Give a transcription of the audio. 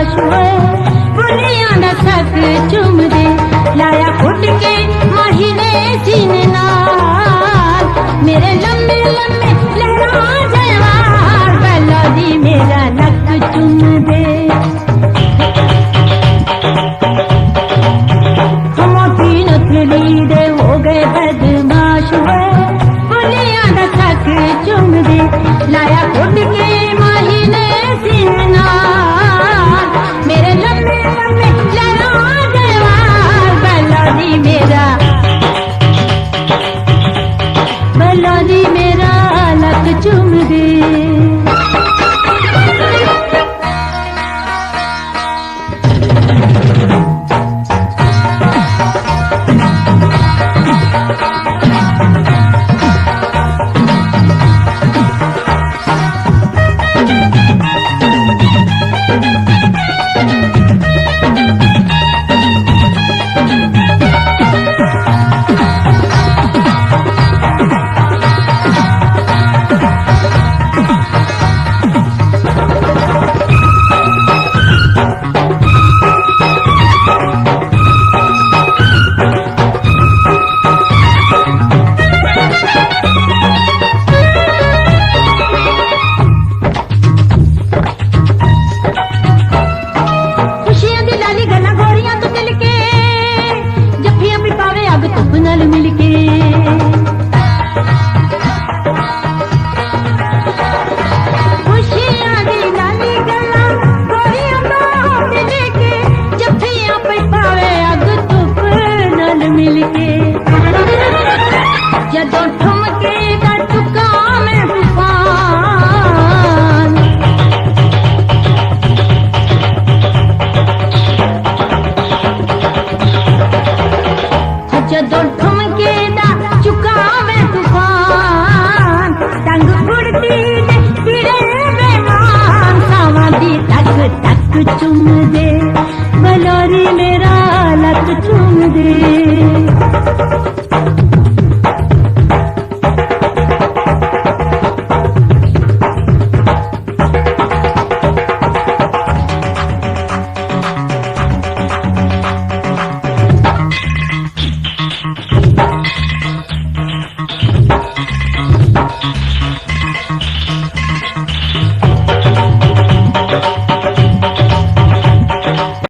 बदमाश होए बुलियां दा सक चुम दे लाया फुट के महीने सीने नाल मेरे लम्बे लम्बे लहरा जवार पहला दी मेरा नक चुम दे दे हो गए बदमाश हुए बुलियां दा सक चुम दे लाया फुट के महीने सीना मेरे लम्बे लम्बे लहरा जवार पहला दी मेरा नक चुम दे मिलके खुशियां दी लाली गल्ला गोरियां दा मिलके जफ्फियां पे पावे अग धुप नाल मिलके जदों ठुमके दा चुका मैं तूफान जदों ठुमके दा चुका मैं तूफान टंग उड़ती दे फिरे बेमान सावां दी तक तक चुम दे बलोरी मेरा लक चुम दे